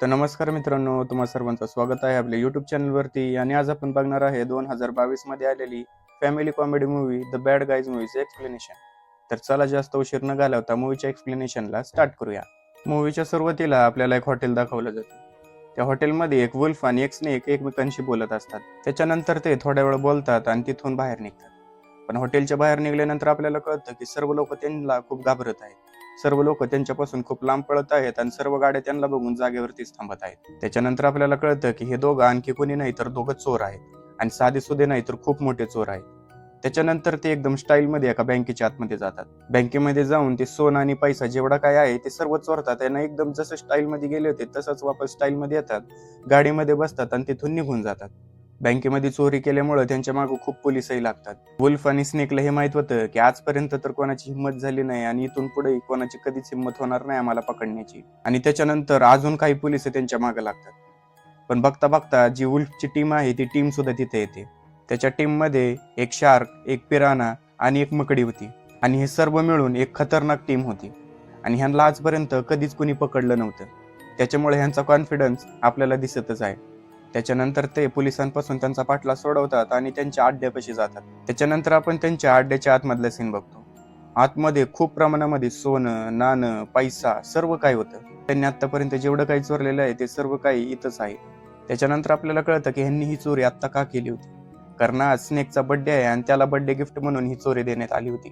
तर नमस्कार मित्रांनो, तुम्हा सर्वांचं स्वागत आहे आपल्या यूट्यूब चॅनलवरती. आणि आज आपण बघणार आहे 2022 मध्ये आलेली family comedy movie the bad guys मूवीचे एक्सप्लेनेशन. तर चला जास्त उशीर न घालवता मूवीच्या एक्सप्लेनेशनला स्टार्ट करूया. मूवीच्या सुरुवातीला आपल्याला एक हॉटेल दाखवलं जातं. त्या हॉटेलमध्ये एक वुल्फ आणि एक स्नेक एकमेकांशी बोलत असतात. त्याच्यानंतर ते थोड्या वेळ बोलतात आणि तिथून बाहेर निघतात. पण हॉटेलच्या बाहेर निघाल्यानंतर आपल्याला कळतं की सर्व लोक त्यांना खूप घाबरत आहेत. सर्व लोक त्यांच्यापासून खूप लांब पळत आहेत आणि सर्व गाड्या त्यांना बघून जागेवरतीच थांबत आहेत. त्याच्यानंतर आपल्याला कळतं की हे दोघं आणखी कोणी नाही तर दोघं चोर आहेत आणि साधे सुधे नाही तर खूप मोठे चोर आहेत. त्याच्यानंतर ते एकदम स्टाईलमध्ये एका बँकेच्या आतमध्ये जातात. बँकेमध्ये जाऊन ते सोनं आणि पैसा जेवढा काय आहे ते सर्व चोरतात. त्यांना एकदम जसं स्टाईलमध्ये गेले होते तसंच वापस स्टाईलमध्ये येतात, गाडीमध्ये बसतात आणि तिथून निघून जातात. बँकेमध्ये चोरी केल्यामुळे त्यांच्या मागे खूप पोलिसही लागतात. वुल्फ आणि स्नेकला हे माहित होतं की आजपर्यंत तर कोणाची हिंमत झाली नाही आणि इथून पुढे कोणाची कधीच हिंमत होणार नाही आम्हाला पकडण्याची. आणि त्याच्यानंतर अजून काही पोलिस त्यांच्या मागे लागतात. पण बघता बघता जी वुल्फची टीम आहे ती टीम सुद्धा तिथे येते. त्याच्या टीम मध्ये एक शार्क, एक पिराना आणि एक मकडी होती. आणि हे सर्व मिळून एक खतरनाक टीम होती. आणि ह्यांना आजपर्यंत कधीच कुणी पकडलं नव्हतं. त्याच्यामुळे ह्यांचा कॉन्फिडन्स आपल्याला दिसतच आहे. त्याच्यानंतर ते पोलिसांपासून त्यांचा पाठला सोडवतात आणि त्यांच्या अड्ड्यापाशी जातात. त्याच्यानंतर आपण त्यांच्या अड्ड्याच्या आतमधला सीन बघतो. आतमध्ये खूप प्रमाणामध्ये सोनं, नाणं, पैसा सर्व काही होतं. त्यांनी आतापर्यंत जेवढं काही चोरलेलं आहे ते सर्व काही इथंच आहे. त्याच्यानंतर आपल्याला कळतं की ह्यांनी ही चोरी आत्ता का केली होती. कारण आज स्नेकचा बर्थडे आहे आणि त्याला बर्थडे गिफ्ट म्हणून ही चोरी देण्यात आली होती.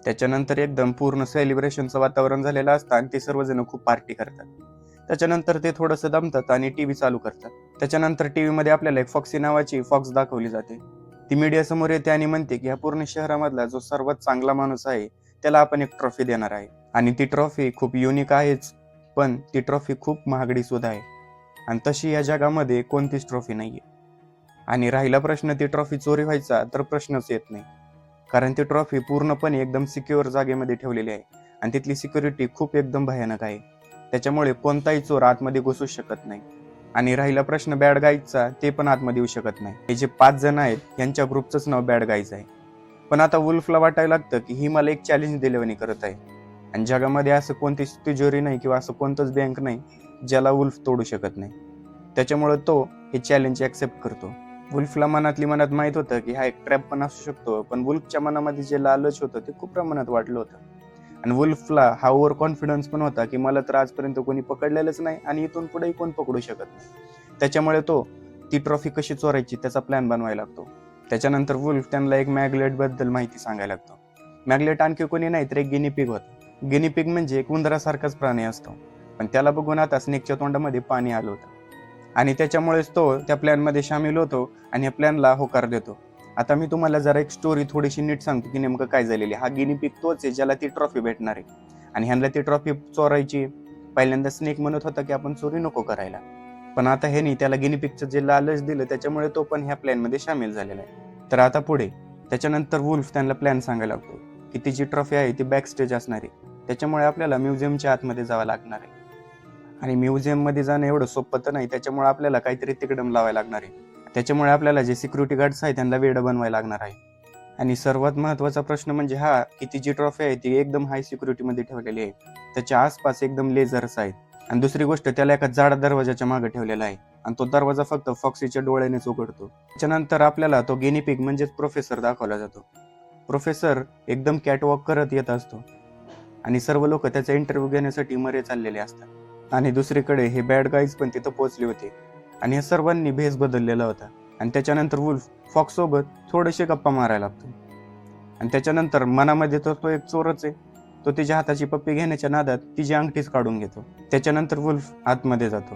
त्याच्यानंतर एकदम पूर्ण सेलिब्रेशनचं वातावरण झालेलं असतं आणि ते सर्वजण खूप पार्टी करतात. त्याच्यानंतर ते थोडंसं दमतात आणि टीव्ही चालू करतात. त्याच्यानंतर टीव्ही मध्ये आपल्याला एक फॉक्सी नावाची फॉक्स दाखवली जाते. ती मीडिया समोर येते आणि म्हणते की ह्या पूर्ण शहरामधला जो सर्वात चांगला माणूस आहे त्याला आपण एक ट्रॉफी देणार आहे. आणि ती ट्रॉफी खूप युनिक आहेच, पण ती ट्रॉफी खूप महागडी सुद्धा आहे. आणि तशी या जगामध्ये कोणतीच ट्रॉफी नाहीये. आणि राहिला प्रश्न ती ट्रॉफी चोरी व्हायचा तर प्रश्नच येत नाही. कारण ती ट्रॉफी पूर्णपणे एकदम सिक्युअर जागेमध्ये ठेवलेली आहे आणि तिथली सिक्युरिटी खूप एकदम भयानक आहे. त्याच्यामुळे कोणताही चोर आतमध्ये घुसू शकत नाही. आणि राहिला प्रश्न बॅड गाईजचा, ते पण आतमध्ये येऊ शकत नाही. हे जे 5 जण आहेत यांच्या ग्रुपचंच नाव बॅड गाईज आहे. पण आता वुल्फला वाटायला लागतं की ही मला एक चॅलेंज दिल्यावानी करत आहे. आणि जगामध्ये असं कोणतीच तिजोरी नाही किंवा असं कोणतंच बँक नाही ज्याला वुल्फ तोडू शकत नाही. त्याच्यामुळे तो हे चॅलेंज ऍक्सेप्ट करतो. वुल्फला मनातली मनात माहित होतं की हा एक ट्रॅप पण असू शकतो, पण वुल्फच्या मनामध्ये जे लालच होतं ते खूप प्रमाणात वाढलं होतं. आणि वुल्फला हा ओव्हर कॉन्फिडन्स पण होता की मला तर आजपर्यंत कोणी पकडलेलंच नाही आणि इथून पुढेही कोण पकडू शकत नाही. त्याच्यामुळे तो ती ट्रॉफी कशी चोरायची त्याचा प्लॅन बनवायला लागतो. त्याच्यानंतर वुल्फ त्यांना एक मॅग्लेट बद्दल माहिती सांगायला लागतो. मॅग्लेट आणखी कोणी नाही तर एक गिनीपिग होता. गिनीपिग म्हणजे एक उंदरासारखाच प्राणी असतो, पण त्याला बघून आता स्नेकच्या तोंडामध्ये पाणी आलं होतं. आणि त्याच्यामुळेच तो त्या प्लॅनमध्ये सामील होतो आणि या प्लॅनला होकार देतो. आता मी तुम्हाला जरा एक स्टोरी थोडीशी नीट सांगतो की नेमकं काय झालेली. हा गिनीपिग तोच आहे ज्याला ती ट्रॉफी भेटणार आहे. आणि ह्यांना ती ट्रॉफी चोरायची. पहिल्यांदा स्नेक म्हणत होता की आपण चोरी नको करायला, पण आता ह्यानी त्याला गिनीपिगचं जे लालच दिलं त्याच्यामुळे तो पण ह्या प्लॅनमध्ये सामील झालेला आहे. तर आता पुढे त्याच्यानंतर वुल्फ त्यांना प्लॅन सांगायला लागतो की ती जी ट्रॉफी आहे ती बॅक स्टेज असणार आहे. त्याच्यामुळे आपल्याला म्युझियमच्या आतमध्ये जावं लागणार आहे. आणि म्युझियम मध्ये जाणं एवढं सोपं तर नाही, त्याच्यामुळे आपल्याला काहीतरी तिकडम लावायला लागणार आहे. त्याच्यामुळे आपल्याला जे सिक्युरिटी गार्ड्स आहेत त्यांना वेड बनवायला लागणार आहे. आणि सर्वात महत्वाचा प्रश्न म्हणजे हा की ती जी ट्रॉफी आहे ती एकदम हाय सिक्युरिटी मध्ये ठेवलेली आहे. त्याच्या आसपास एकदम लेझर्स आहेत. आणि दुसरी गोष्ट त्याला एका जाड दरवाजाच्या मागे ठेवलेला आहे आणि तो दरवाजा फक्त फॉक्सीच्या डोळ्यानेच उघडतो. त्याच्यानंतर आपल्याला तो गिनीपिग म्हणजेच प्रोफेसर दाखवला जातो. प्रोफेसर एकदम कॅटवॉक करत येत असतो आणि सर्व लोक त्याचा इंटरव्ह्यू घेण्यासाठी मरे चाललेले असतात. आणि दुसरीकडे हे बॅड गाईज पण तिथं पोहोचले होते आणि या सर्वांनी भेस बदललेला होता. आणि त्याच्यानंतर वुल्फ फॉक्स सोबत थोडेसे गप्पा मारायला लागतो. आणि त्याच्यानंतर मनामध्ये तर तो एक चोरच आहे. तो तिच्या हाताची पप्पी घेण्याच्या नादात तिची अंगठीच काढून घेतो. त्याच्यानंतर वुल्फ आतमध्ये जातो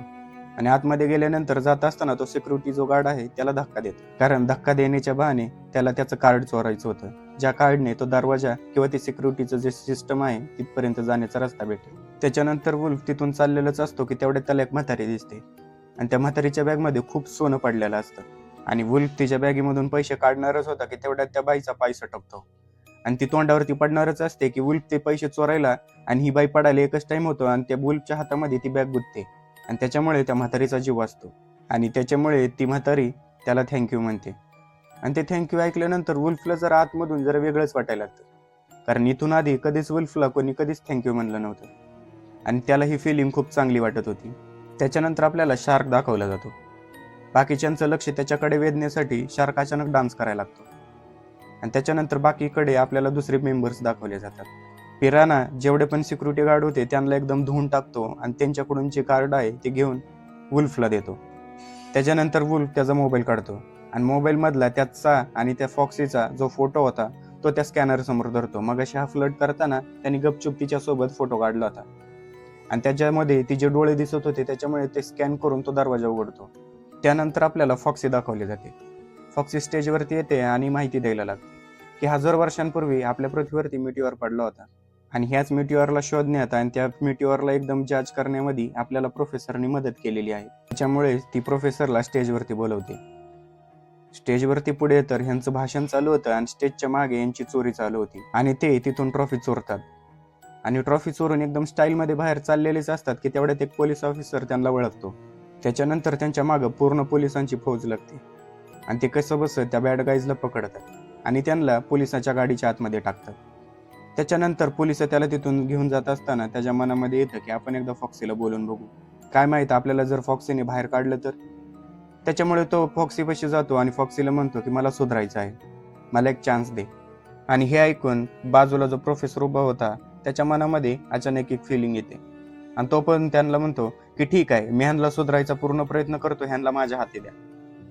आणि आतमध्ये गेल्यानंतर जात असताना तो सिक्युरिटी जो गार्ड आहे त्याला धक्का देतो. कारण धक्का देण्याच्या बहाने त्याला त्याचं कार्ड चोरायचं होतं, ज्या कार्डने तो दरवाजा किंवा ती सिक्युरिटीचं जे सिस्टम आहे तिथपर्यंत जाण्याचा रस्ता भेटेल. त्याच्यानंतर वुल्फ तिथून चाललेलाच असतो की तेवढ्यात त्याला एक म्हातारी दिसते आणि त्या म्हातारीच्या बॅगमध्ये खूप सोनं पडलेलं असतं. आणि वुल्फ तिच्या बॅगेमधून पैसे काढणारच होता की तेवढ्यात त्या बाईचा पाय सटकतो आणि ती तोंडावरती पडणारच असते की वुल्फ ते पैसे चोरायला आणि ही बाई पडायला एकच टाइम होतो आणि त्या वुल्फच्या हातामध्ये ती बॅग गुंतते आणि त्याच्यामुळे त्या म्हातारीचा जीव वाचतो. आणि त्याच्यामुळे ती म्हातारी त्याला थँक्यू म्हणते. आणि ते थँक्यू ऐकल्यानंतर वुल्फला जरा आतमधून जरा वेगळंच वाटायला लागतं, कारण इथून आधी कधीच वुल्फला कोणी कधीच थँक्यू म्हणलं नव्हतं आणि त्याला ही फिलिंग खूप चांगली वाटत होती. त्याच्यानंतर आपल्याला शार्क दाखवला जातो. बाकीच्यांचं लक्ष त्याच्याकडे वेधण्यासाठी शार्क अचानक डान्स करायला लागतो आणि त्याच्यानंतर बाकीकडे आपल्याला दुसरे मेंबर्स दाखवले जातात. पिराना जेवढे पण सिक्युरिटी गार्ड होते त्यांना एकदम धुवून टाकतो आणि त्यांच्याकडून जे कार्ड आहे ते घेऊन वुल्फला देतो. त्याच्यानंतर वुल्फ त्याचा मोबाईल काढतो आणि मोबाईल मधला त्याचा आणि त्या फॉक्सीचा जो फोटो होता तो त्या स्कॅनर समोर धरतो. मग अशी हा फ्लड करताना त्यांनी गपचूप तिच्या सोबत फोटो काढला होता आणि त्याच्यामध्ये तिचे डोळे दिसत होते, त्याच्यामुळे ते स्कॅन करून तो दरवाजा उघडतो. त्यानंतर आपल्याला फॉक्सी दाखवली जाते. फॉक्सी स्टेजवरती येते आणि माहिती द्यायला लागते की 1000 वर्षांपूर्वी आपल्या पृथ्वीवरती मिटिओर पडला होता आणि ह्याच मिटिओरला शोधण्यात आणि त्या मिटिओरला एकदम जज करण्यामध्ये आपल्याला प्रोफेसरनी मदत केलेली आहे. त्याच्यामुळे ती प्रोफेसरला स्टेजवरती बोलवते. स्टेजवरती पुढे तर ह्यांचं भाषण चालू होतं आणि स्टेजच्या मागे यांची चोरी चालू होती आणि ते तिथून ट्रॉफी चोरतात आणि ट्रॉफी चोरून एकदम स्टाईलमध्ये बाहेर चाललेलेच असतात की तेवढ्यात एक पोलीस ऑफिसर त्यांना ओळखतो. त्याच्यानंतर त्यांच्या मागं पूर्ण पोलिसांची फौज लागते आणि ते कसं बसं त्या बॅड गाईजला पकडतात आणि त्यांना पोलिसाच्या गाडीच्या आतमध्ये टाकतात. त्याच्यानंतर पोलिस त्याला तिथून घेऊन जात असताना त्याच्या मनामध्ये येतं की आपण एकदा फॉक्सीला बोलून बघू, काय माहित आपल्याला जर फॉक्सीने बाहेर काढलं तर. त्याच्यामुळे तो फॉक्सीपाशी जातो आणि फॉक्सीला म्हणतो की मला सुधारायचं आहे, मला एक चान्स दे. आणि हे ऐकून बाजूला जो प्रोफेसर उभा होता त्याच्या मनामध्ये अचानक एक फिलिंग येते आणि तो पण त्यांना म्हणतो की ठीक आहे, मी ह्यांना सुधारायचा पूर्ण प्रयत्न करतो, ह्यांना माझ्या हाती द्या.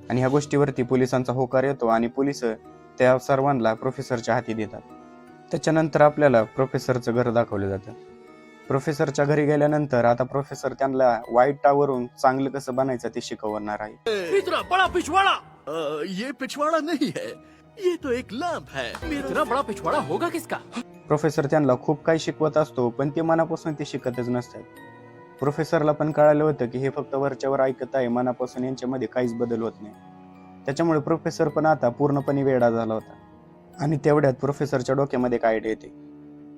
आणि ह्या गोष्टीवरती पोलिसांचा होकार येतो आणि पोलिस त्या सर्वांना प्रोफेसरच्या हाती देतात. त्याच्यानंतर आपल्याला प्रोफेसरचं घर दाखवलं जातं. प्रोफेसरच्या घरी गेल्यानंतर आता प्रोफेसर त्यांना वाईटावरून चांगलं कसं बनायचं ते शिकवणार आहे. इतना बड़ा पिछवाड़ा। ये पिछवाड़ा नहीं है, ये तो एक लैंप है। इतना बड़ा पिछवाड़ा होगा किसका? प्रोफेसर त्यांना खूप काही शिकवत असतो पण ते मनापासून ते शिकतच नसतात. प्रोफेसरला पण कळालं होतं की हे फक्त वरच्यावर ऐकत आहे, मनापासून यांच्यामध्ये काहीच बदल होत नाही. त्याच्यामुळे प्रोफेसर पण आता पूर्णपणे वेडा झाला होता आणि तेवढ्यात प्रोफेसरच्या डोक्यामध्ये काय आयडिया येते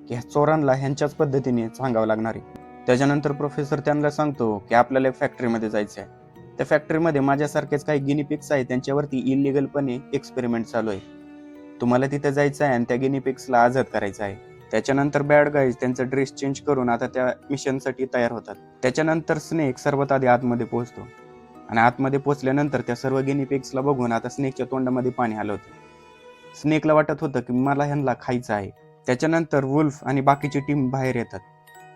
की ह्या चोरांना ह्यांच्याच पद्धतीने सांगावं लागणार आहे. त्याच्यानंतर प्रोफेसर त्यांना सांगतो की आपल्याला एक फॅक्टरीमध्ये जायचं आहे. त्या फॅक्टरीमध्ये माझ्यासारखेच काही गिनीपिक्स आहेत, त्यांच्यावरती इलिगलपणे एक्सपेरिमेंट चालू आहे. तुम्हाला तिथे जायचं आहे आणि त्या गिनीपिक्सला आझाद करायचं आहे. त्याच्यानंतर बॅड गाईज त्यांचा ड्रेस चेंज करून आता त्या मिशनसाठी तयार होतात. त्याच्यानंतर स्नेक सर्वात आधी आतमध्ये पोहोचतो आणि आतमध्ये पोहोचल्यानंतर त्या सर्व गिनीपिक्सला बघून आता स्नेकच्या तोंडामध्ये पाणी हलवतं. स्नेकला वाटत होतं की मला ह्यांना खायचं आहे. त्याच्यानंतर वुल्फ आणि बाकीची टीम बाहेर येतात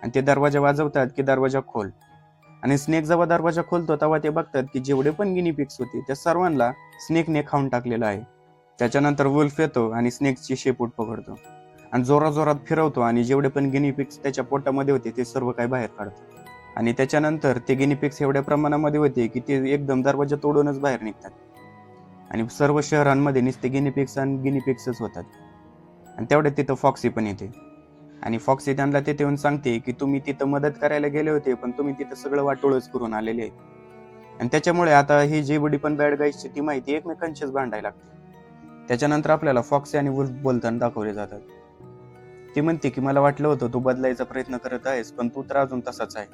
आणि ते दरवाजा वाजवतात की दरवाजा खोल. आणि स्नेक जेव्हा दरवाजा खोलतो तेव्हा ते बघतात की जेवढे पण गिनीपिक्स होते त्या सर्वांना स्नेकने खाऊन टाकलेलं आहे. त्याच्यानंतर वुल्फ येतो आणि स्नेकची शेपूट पकडतो आणि जोराजोरात फिरवतो आणि जेवढे पण गिनीपिक्स त्याच्या पोटामध्ये होते ते सर्व काही बाहेर काढतो. आणि त्याच्यानंतर ते गिनीपिक्स एवढ्या प्रमाणामध्ये होते की ते एकदम दरवाजा तोडूनच बाहेर निघतात आणि सर्व शहरांमध्ये नुसते गिनीपिक्स आणि गिनीपिक्सच होतात. आणि तेवढ्यात तिथं फॉक्सी पण येते आणि फॉक्सी त्यांना तिथे येऊन सांगते की तुम्ही तिथं मदत करायला गेले होते पण तुम्ही तिथं सगळं वाटोळच करून आलेले आहे. आणि त्याच्यामुळे आता ही जेवढी पण बॅड गाईजची टीम आहे ती एकमेकांशीच भांडायला लागते. त्याच्यानंतर आपल्याला फॉक्सी आणि वुल्फ बोलताना दाखवले जातात. ती म्हणते की मला वाटलं होतं तू बदलायचा प्रयत्न करत आहेस पण तू तर अजून तसाच आहे.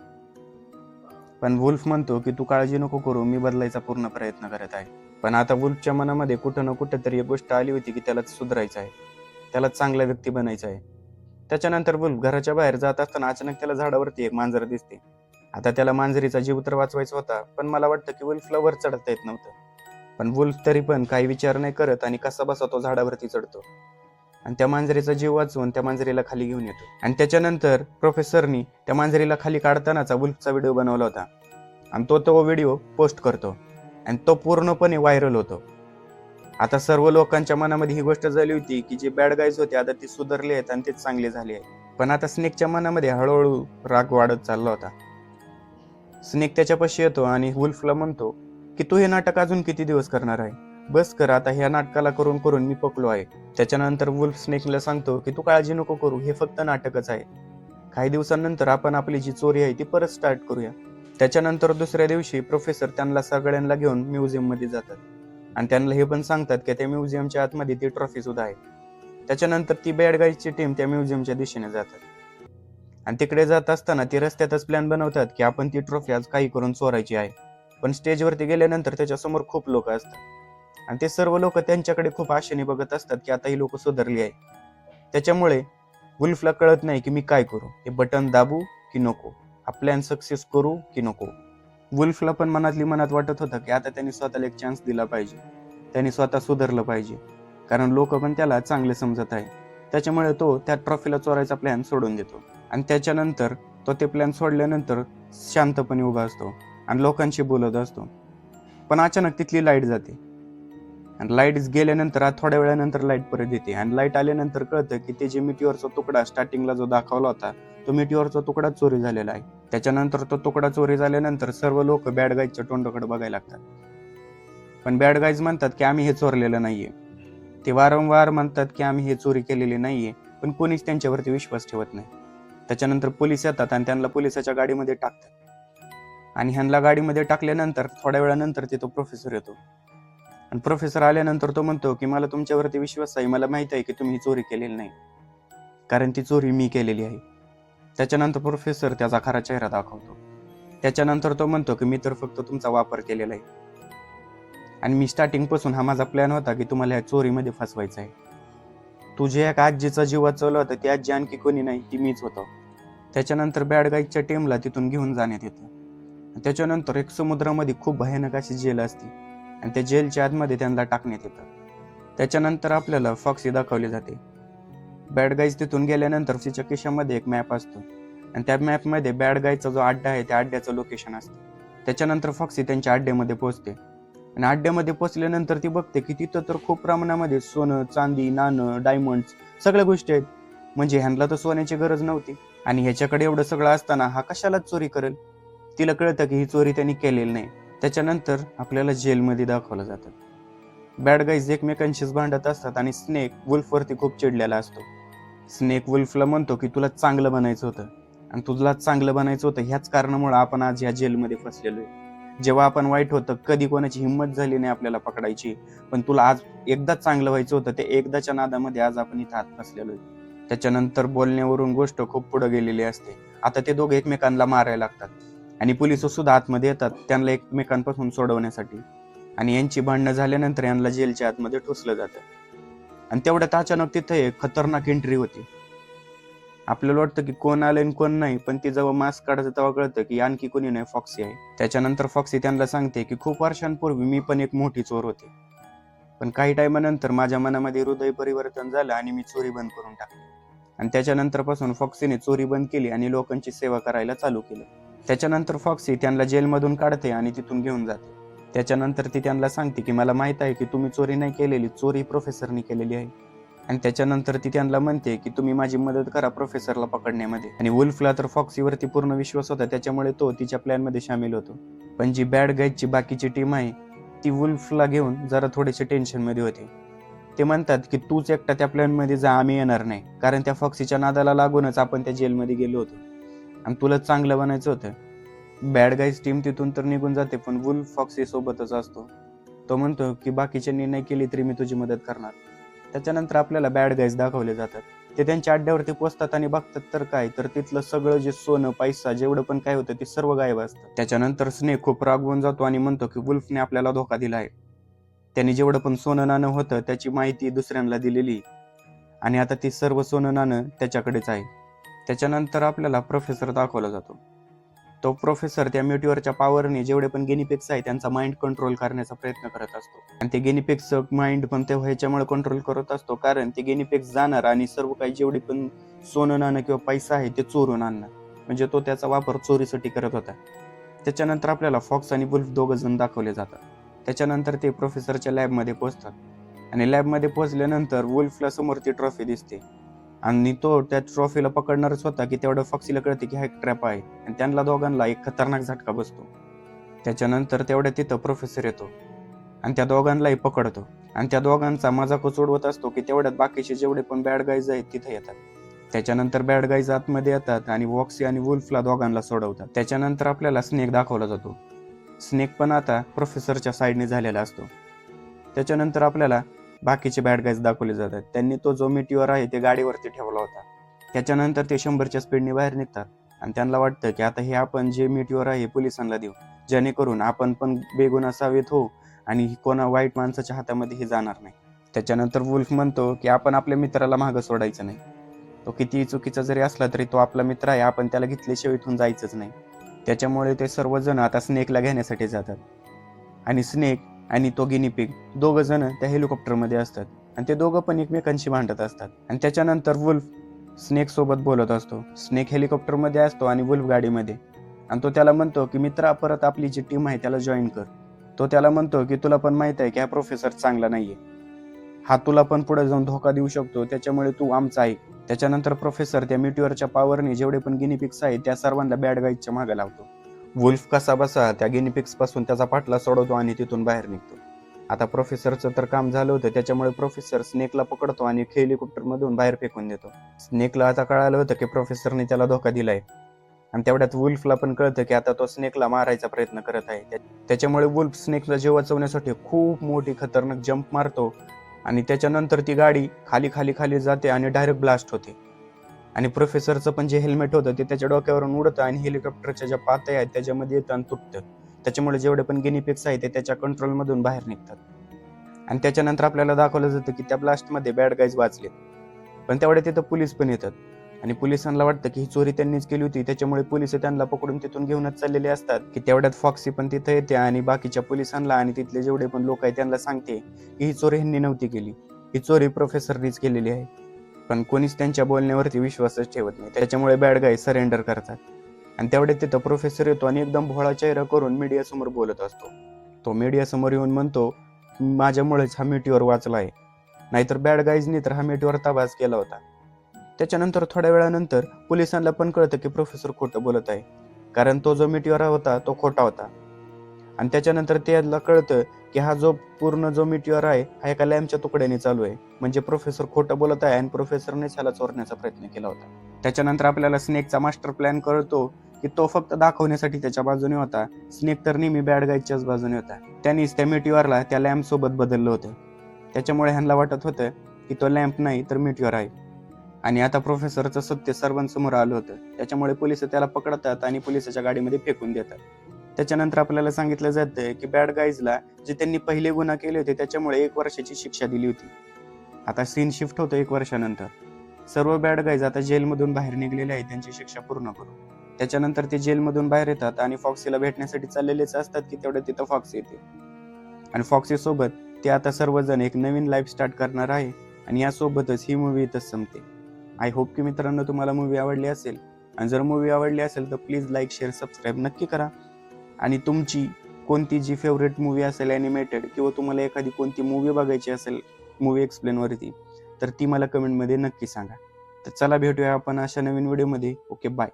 पण वुल्फ म्हणतो की तू काळजी नको करू, मी बदलायचा पूर्ण प्रयत्न करत आहे. पण आता वुल्फच्या मनामध्ये कुठं ना कुठं तरी एक गोष्ट आली होती की त्याला सुधारायचं आहे, त्याला चांगला व्यक्ती बनायचं आहे. त्याच्यानंतर वुल्फ घराच्या बाहेर जात असताना अचानक त्याला झाडावरती एक मांजर दिसते. आता त्याला मांजरीचा जीव तर वाचवायचा होता पण मला वाटतं की वुल्फला वर चढता येत नव्हतं. पण वुल्फ तरी पण काही विचार नाही करत आणि कसा बसा तो झाडावरती चढतो आणि त्या मांजरीचा जीव वाचवून त्या मांजरीला खाली घेऊन येतो. आणि त्याच्यानंतर प्रोफेसरनी त्या मांजरीला खाली काढतानाचा वुल्फचा व्हिडिओ बनवला होता आणि तो व्हिडिओ पोस्ट करतो आणि तो पूर्णपणे व्हायरल होतो. आता सर्व लोकांच्या मनामध्ये ही गोष्ट झाली होती की जे बॅड गाईज होते आता ते सुधारले आहेत आणि ते चांगले झाले आहेत. पण आता स्नेकच्या मनामध्ये हळूहळू राग वाढत चालला होता. स्नेक त्याच्यापाशी येतो आणि वुल्फला म्हणतो की तू हे नाटक अजून किती दिवस करणार आहे, बस कर आता, ह्या नाटकाला करून करून मी पकलो आहे. त्याच्यानंतर वुल्फ स्नेकला सांगतो की तू काळजी नको करू, हे फक्त नाटकच आहे. काही दिवसांनंतर आपण आपली जी चोरी आहे ती परत स्टार्ट करूया. त्याच्यानंतर दुसऱ्या दिवशी प्रोफेसर त्यांना सगळ्यांना घेऊन म्युझियम मध्ये जातात आणि त्यांना हे पण सांगतात की त्या म्युझियमच्या आतमध्ये ती ट्रॉफी सुद्धा आहे. त्याच्यानंतर ती बॅड गाईजची टीम त्या म्युझियमच्या दिशेने जातात आणि तिकडे जात असताना ती रस्त्यातच प्लॅन बनवतात की आपण ती ट्रॉफी आज काही करून चोरायची आहे. पण स्टेजवरती गेल्यानंतर त्याच्यासमोर खूप लोक असतात आणि ते सर्व लोक त्यांच्याकडे खूप आशेने बघत असतात की आता ही लोक सुधारली आहे. त्याच्यामुळे वुल्फला कळत नाही की मी काय करू, हे बटन दाबू की नको, हा प्लॅन सक्सेस करू की नको. वुल्फला पण मनातली मनात वाटत होतं की आता त्यांनी स्वतःला एक चान्स दिला पाहिजे, त्यांनी स्वतः सुधारलं पाहिजे, कारण लोक पण त्याला चांगले समजत आहे. त्याच्यामुळे तो त्या ट्रॉफीला चोरायचा प्लॅन सोडून देतो. आणि त्याच्यानंतर तो ते प्लॅन सोडल्यानंतर शांतपणे उभा असतो आणि लोकांशी बोलत असतो. पण अचानक तिथली लाईट जाते आणि लाईट गेल्यानंतर थोड्या वेळानंतर लाईट परत येते आणि लाईट आल्यानंतर कळतं की ते जे मिटिओरचा तुकडा स्टार्टिंगला जो दाखवला होता तो मिटिओरचा तुकडा चोरी झालेला आहे. त्याच्यानंतर तो तुकडा चोरी झाल्यानंतर सर्व लोक बॅड गाईजच्या तोंडाकडे बघायला लागतात. पण बॅड गाईज म्हणतात की आम्ही हे चोरलेलं नाहीये. ते वारंवार म्हणतात की आम्ही हे चोरी केलेली नाहीये, पण कोणीच त्यांच्यावरती विश्वास ठेवत नाही. त्याच्यानंतर पोलीस येतात आणि त्यांना पोलिसाच्या गाडीमध्ये टाकतात आणि ह्यांना गाडीमध्ये टाकल्यानंतर थोड्या वेळानंतर तिथं प्रोफेसर येतो आणि प्रोफेसर आल्यानंतर तो म्हणतो की मला तुमच्यावरती विश्वास आहे, मला माहित आहे की तुम्ही चोरी केलेली नाही, कारण ती चोरी मी केलेली आहे. त्याच्यानंतर प्रोफेसर त्याचा खरा चेहरा दाखवतो. त्याच्यानंतर तो म्हणतो की मी तर फक्त तुमचा वापर केलेला आहे आणि मी स्टार्टिंग पासून हा माझा प्लॅन होता की तुम्हाला या चोरीमध्ये फसवायचं आहे. तुझ्या एका आजीचा जीव वाचवला होता, ती आजी आणखी कोणी नाही, ती मीच होतो. त्याच्यानंतर बॅड गाईजच्या टीमला तिथून घेऊन जाण्यात येतं. त्याच्यानंतर एक समुद्रामध्ये खूप भयानक अशी जेल असते आणि त्या जेलच्या आतमध्ये त्यांना टाकण्यात येतं. त्याच्यानंतर आपल्याला फॉक्सी दाखवली जाते. बॅड गाईज तिथून गेल्यानंतर तिच्या खिशामध्ये एक मॅप असतो आणि त्या मॅपमध्ये बॅड गाईजचा जो अड्डा आहे त्या अड्ड्याचं लोकेशन असतं. त्याच्यानंतर फॉक्सी त्यांच्या अड्ड्यामध्ये पोहोचते आणि अड्ड्यामध्ये पोहोचल्यानंतर ती बघते की तिथं तर खूप प्रमाणामध्ये सोनं, चांदी, नाणं, डायमंड्स सगळ्या गोष्टी आहेत. म्हणजे ह्यांना तर सोन्याची गरज नव्हती आणि ह्याच्याकडे एवढं सगळं असताना हा कशालाच चोरी करेल. तिला कळतं की ही चोरी त्यांनी केलेली नाही. त्याच्यानंतर आपल्याला जेलमध्ये दाखवलं जातं. बॅड गाईज एकमेकांशीच भांडत असतात आणि स्नेक वुल्फवरती खूप चिडलेला असतो. स्नेक वुल्फला म्हणतो की तुला चांगलं बनायचं होतं आणि तुला चांगलं बनायचं होतं ह्याच कारणामुळे आपण आज या जेलमध्ये फसलेलो आहे. जेव्हा आपण वाईट होतं कधी कोणाची हिंमत झाली नाही आपल्याला पकडायची, पण तुला आज एकदाच चांगलं व्हायचं होतं, ते एकदाच्या नादामध्ये आज आपण इथं आत फसलेलो आहे. त्याच्यानंतर बोलण्यावरून गोष्ट खूप पुढे गेलेली असते. आता ते दोघे एकमेकांना मारायला लागतात आणि पोलिस सुद्धा आतमध्ये येतात त्यांना एकमेकांपासून सोडवण्यासाठी आणि यांची भांडणं झाल्यानंतर यांना जेलच्या आतमध्ये ठोसलं जातं. आणि तेवढ्यात अचानक तिथे एक खतरनाक एंट्री होती. आपल्याला वाटतं की कोण आलं आणि कोण नाही, पण ती जेव्हा मास्क काढतं तेव्हा कळतं की आणखी कोणी नाही, फॉक्सी आहे. त्याच्यानंतर फॉक्सी त्यांना सांगते की खूप वर्षांपूर्वी मी पण एक मोठी चोर होते, पण काही टायमानंतर माझ्या मनामध्ये हृदय परिवर्तन झालं आणि मी चोरी बंद करून टाकली. आणि त्याच्यानंतर पासून फॉक्सीने चोरी बंद केली आणि लोकांची सेवा करायला चालू केलं. त्याच्यानंतर फॉक्सी त्यांना जेलमधून काढते आणि तिथून घेऊन जाते. त्याच्यानंतर ती त्यांना सांगते की मला माहित आहे की तुम्ही चोरी नाही केलेली, चोरी प्रोफेसरनी केलेली आहे. आणि त्याच्यानंतर ती त्यांना म्हणते की तुम्ही माझी मदत करा प्रोफेसरला पकडण्यामध्ये. आणि वुल्फला तर फॉक्सीवरती पूर्ण विश्वास होता, त्याच्यामुळे तो तिच्या प्लॅनमध्ये सामील होतो. पण जी बॅड गाईजची बाकीची टीम आहे ती वुल्फला घेऊन जरा थोडेसे टेन्शनमध्ये होते. ते म्हणतात की तूच एकटा त्या प्लॅनमध्ये जा, आम्ही येणार नाही, कारण त्या फॉक्सीच्या नादाला लागूनच आपण त्या जेलमध्ये गेलो होतो आणि तुला चांगलं बनायचं होतं. बॅड गाईज टीम तिथून तर निघून जाते, पण वुल्फ फॉक्सी सोबतच असतो. तो म्हणतो की बाकीच्यांनी नाही केली तरी मी तुझी मदत करणार. त्याच्यानंतर आपल्याला बॅड गाईज दाखवले जातात. ते त्यांच्या अड्ड्यावरती पोहोचतात आणि बघतात तर काय, तर तिथलं सगळं जे सोनं पैसा जेवढं पण काय होतं ते सर्व गायब असतं. त्याच्यानंतर स्नेक खूप रागवून जातो आणि म्हणतो की वुल्फने आपल्याला धोका दिला आहे. त्यांनी जेवढं पण सोनं नाणं होतं त्याची माहिती दुसऱ्यांना दिलेली आणि आता ती सर्व सोनं नाणं त्याच्याकडेच आहे. त्याच्यानंतर आपल्याला प्रोफेसर दाखवला जातो. तो प्रोफेसर त्या म्युटिवरच्या पॉवरने जेवढे पण गिनीपिग्स आहे त्यांचा माइंड कंट्रोल करण्याचा प्रयत्न करत असतो आणि ते गिनीपिग्सचं माइंड पण ते ह्याच्यामुळे कंट्रोल करत असतो, कारण ते गिनीपिग्स जाणार आणि सर्व काही जेवढे पण सोनं नाणं किंवा पैसा आहे ते चोरून आणणार. म्हणजे तो त्याचा वापर चोरीसाठी करत होता. त्याच्यानंतर आपल्याला फॉक्स आणि वुल्फ दोघं जण दाखवले जातात. त्याच्यानंतर ते प्रोफेसरच्या लॅबमध्ये पोहोचतात आणि लॅबमध्ये पोहोचल्यानंतर वुल्फला समोर ती ट्रॉफी दिसते आणि तो त्या ट्रॉफीला पकडणारच होता की तेवढं फॉक्सीला कळते की हा एक ट्रॅप आहे आणि त्यांना दोघांना एक खतरनाक झटका बसतो. त्याच्यानंतर तेवढ्या तिथं प्रोफेसर येतो आणि त्या दोघांनाही पकडतो आणि त्या दोघांचा मजाक उडवत असतो की तेवढ्यात बाकीचे जेवढे पण बॅड गाईज आहेत तिथे येतात. त्याच्यानंतर बॅड गाईज आतमध्ये येतात आणि वॉक्सी आणि वुल्फला दोघांना सोडवतात. त्याच्यानंतर आपल्याला स्नेक दाखवला जातो. स्नेक पण आता प्रोफेसरच्या साईडने झालेला असतो. त्याच्यानंतर आपल्याला बाकीचे बॅड गाईज दाखवले जातात. त्यांनी तो जो मिटिओर आहे ते गाडीवरती ठेवला होता. त्याच्यानंतर ते 100च्या स्पीडने बाहेर निघतात आणि त्यांना वाटतं की आता हे आपण जे मिटिओर आहे पोलिसांना देऊ, जेणेकरून आपण पण बेगुन्हा साबित होऊ आणि कोणा वाईट माणसाच्या हातामध्ये हे जाणार नाही. त्याच्यानंतर वुल्फ म्हणतो की आपण आपल्या मित्राला मागं सोडायचं नाही. तो कितीही चुकीचा जरी असला तरी तो आपला मित्र आहे, आपण त्याला घेतल्याशिवाय इथून जायचंच नाही. त्याच्यामुळे ते सर्वजण आता स्नेकला घेण्यासाठी जातात आणि स्नेक आणि तो गिनीपिग दोघं जण त्या हेलिकॉप्टरमध्ये असतात आणि ते दोघं पण एकमेकांशी भांडत असतात. आणि त्याच्यानंतर वुल्फ स्नेक सोबत बोलत असतो. स्नेक हेलिकॉप्टरमध्ये असतो आणि वुल्फ गाडीमध्ये, आणि तो त्याला म्हणतो की मित्रा, परत आपली जी टीम आहे त्याला जॉईन कर. तो त्याला म्हणतो की तुला पण माहित आहे की हा प्रोफेसर चांगला नाहीये, हा तुला पण पुढे जाऊन धोका देऊ शकतो, त्याच्यामुळे तू आमचा आहे. त्याच्यानंतर प्रोफेसर त्या मिटिओरच्या पॉवरने जेवढे पण गिनीपिक्स आहेत त्या सर्वांना बॅड गाईजच्या मागे लावतो. वुल्फ कसा बसा त्या गिनीपिक्स पासून त्याचा पाठला सोडवतो आणि तिथून बाहेर निघतो. आता प्रोफेसरचं तर काम झालं होतं, त्याच्यामुळे प्रोफेसर स्नेकला पकडतो आणि हेलिकॉप्टर मधून बाहेर फेकून देतो. स्नेकला आता कळालं होतं की प्रोफेसरने त्याला धोका दिलाय, आणि तेवढ्यात वुल्फला पण कळतं की आता तो स्नेकला मारायचा प्रयत्न करत आहे. त्याच्यामुळे वुल्फ स्नेकला जीव वाचवण्यासाठी खूप मोठी खतरनाक जंप मारतो आणि त्याच्यानंतर ती गाडी खाली खाली खाली जाते आणि डायरेक्ट ब्लास्ट होते. आणि प्रोफेसरचं पण जे हेल्मेट होतं ते त्याच्या डोक्यावरून उडतं आणि हेलिकॉप्टरच्या ज्या पात्या आहेत त्याच्यामध्ये येतं आणि तुटतं. त्याच्यामुळे जेवढे पण गिनीपिक्स आहेत ते त्याच्या कंट्रोलमधून बाहेर निघतात. आणि त्याच्यानंतर आपल्याला दाखवलं जातं की त्या ब्लास्टमध्ये बॅड गाईज वाचले. पण तेवढ्या तिथं पोलीस पण येतात आणि पोलिसांना वाटतं की ही चोरी त्यांनीच केली होती, त्याच्यामुळे पोलिस त्यांना पकडून तिथून घेऊनच चाललेले असतात. की तेवढ्यात फॉक्सी पण तिथे येते आणि बाकीच्या पोलिसांना आणि तिथले जेवढे पण लोक आहेत त्यांना सांगते की ही चोरी ह्यांनी नव्हती केली, ही चोरी प्रोफेसरनीच केलेली आहे. पण कोणीच त्यांच्या बोलण्यावरती विश्वासच ठेवत नाही, त्याच्यामुळे बॅड गाय सरेंडर करतात. आणि तेवढ्यात तिथं प्रोफेसर येतो आणि एकदम भोळा चेहरा करून मीडिया समोर बोलत असतो. तो मीडिया समोर येऊन म्हणतो, माझ्यामुळेच हा मिटिओर वाचला आहे, नाहीतर बॅड गाईजनी तर हा मिटिओर तबास केला होता. त्याच्यानंतर थोड्या वेळानंतर पोलिसांना पण कळतं की प्रोफेसर खोटं बोलत आहे, कारण तो जो मिटिओर होता तो खोटा होता. आणि त्याच्यानंतर त्याला कळतं की हा जो पूर्ण जो मिटिओर आहे हा एका लॅम्पच्या तुकड्याने चालू आहे, म्हणजे प्रोफेसर खोटं बोलत आहे आणि प्रोफेसरनेच ह्याला चोरण्याचा प्रयत्न केला होता. त्याच्यानंतर आपल्याला स्नेकचा मास्टर प्लॅन कळतो की तो फक्त दाखवण्यासाठी त्याच्या बाजूने होता. स्नेक तर नेहमी बॅड गायच्याच बाजूने होता. त्यांनीच त्या मिटिओरला त्या लॅम्प सोबत बदललं होतं, त्याच्यामुळे ह्यांना वाटत होतं की तो लॅम्प नाही तर मिटिओर आहे. आणि आता प्रोफेसरचं सत्य सर्वांसमोर आलं होतं, त्याच्यामुळे पोलिस त्याला पकडतात आणि पोलिसाच्या गाडीमध्ये फेकून देतात. त्याच्यानंतर आपल्याला सांगितलं जातं की बॅड गाईजला जे त्यांनी पहिले गुन्हा केले होते त्याच्यामुळे 1 वर्षाची शिक्षा दिली होती. आता सीन शिफ्ट होतो 1 वर्षानंतर. सर्व बॅड गाईज आता जेलमधून बाहेर निघलेले आहेत त्यांची शिक्षा पूर्ण करून. त्याच्यानंतर ते जेलमधून बाहेर येतात आणि फॉक्सीला भेटण्यासाठी चाललेलेच असतात की तेवढ्या तिथं फॉक्सी येते. आणि फॉक्सी सोबत ते आता सर्वजण एक नवीन लाईफ स्टार्ट करणार आहे. आणि यासोबतच ही मूवी इथंच संपते. आय होप की मित्रांनो तुम्हाला मूवी आवडली असेल, आणि जर मूवी आवडली असेल तर प्लीज लाईक, शेअर, सबस्क्राईब नक्की करा. आणि तुमची कोणती जी फेवरेट मूवी असेल ॲनिमेटेड, किंवा तुम्हाला एखादी कोणती मूवी बघायची असेल मूवी एक्सप्लेनवरती, तर ती मला कमेंटमध्ये नक्की सांगा. तर चला भेटूया आपण अशा नवीन व्हिडिओमध्ये. Okay, bye.